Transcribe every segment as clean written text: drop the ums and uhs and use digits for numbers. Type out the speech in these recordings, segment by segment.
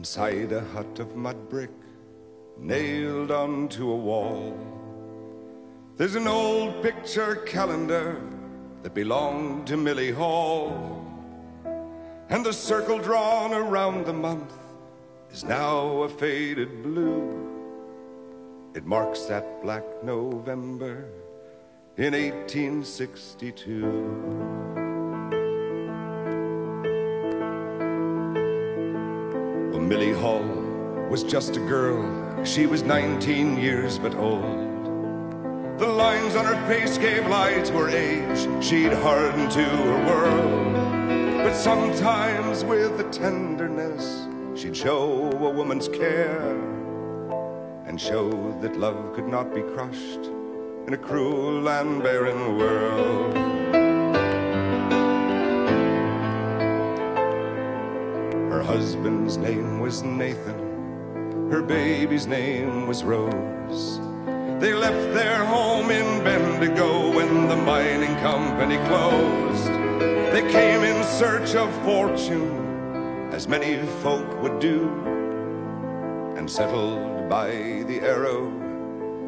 Inside a hut of mud brick, nailed onto a wall, there's an old picture calendar that belonged to Millie Hall. And the circle drawn around the month is now a faded blue. It marks that black November in 1862. Well, Millie Hall was just a girl. She was 19 years but old. The lines on her face gave light to her age. She'd hardened to her world. But sometimes with a tenderness, she'd show a woman's care and show that love could not be crushed in a cruel and barren world. Her husband's name was Nathan. Her baby's name was Rose. They left their home in Bendigo when the mining company closed. They came in search of fortune, as many folk would do, and settled by the Arrow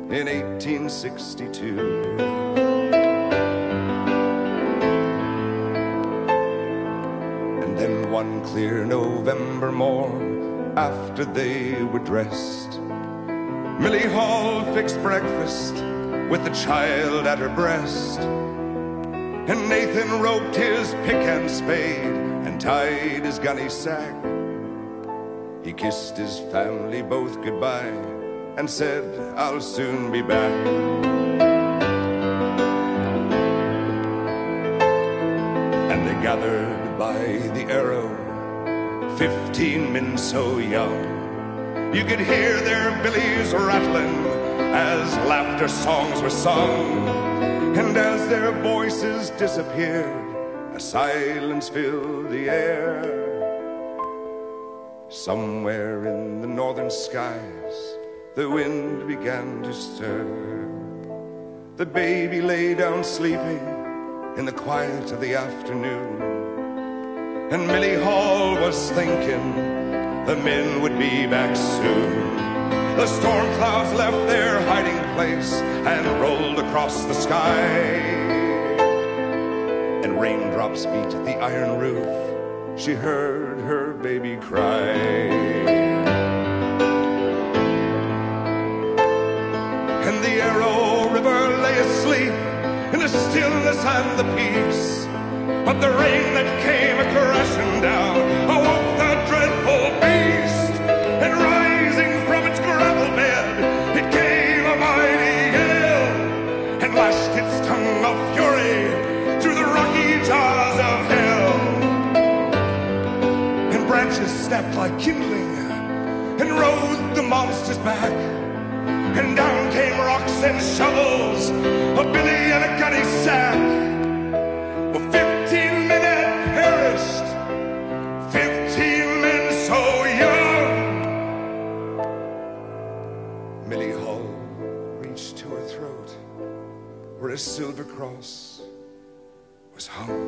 in 1862. And then one clear November morn, after they were dressed, Millie Hall fixed breakfast with the child at her breast. And Nathan roped his pick and spade and tied his gunny sack. He kissed his family both goodbye and said, "I'll soon be back." And they gathered by the Arrow, 15 men so young. You could hear their billies rattling as laughter songs were sung. And as their voices disappeared, a silence filled the air. Somewhere in the northern skies, the wind began to stir. The baby lay down sleeping in the quiet of the afternoon. And Millie Hall was thinking the men would be back soon. The storm clouds left their hiding place and rolled across the sky. And raindrops beat the iron roof. She heard her baby cry. And the Arrow River lay asleep in the stillness and the peace. But the rain that came crashing down awoke the dreadful beast. And rising from its gravel bed, it gave a mighty yell and lashed its tongue of fury through the rocky jaws of hell. And branches snapped like kindling and rode the monster's back. And down came rocks and shovels, a billy and a gunny sack. Well, 15 men had perished, 15 men so young. Millie Hall reached to her throat where a silver cross was hung.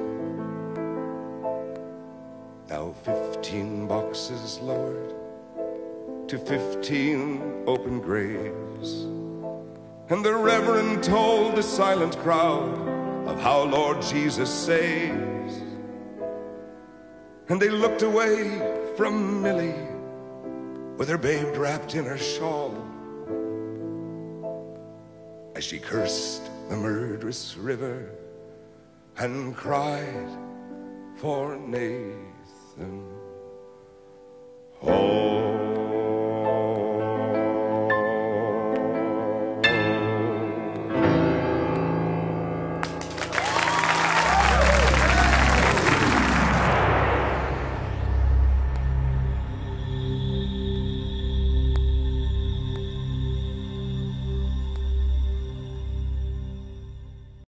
Now 15 boxes lowered to 15 open graves. And the Reverend told the silent crowd of how Lord Jesus saves. And they looked away from Millie with her babe wrapped in her shawl, as she cursed the murderous river and cried for Nathan Hall.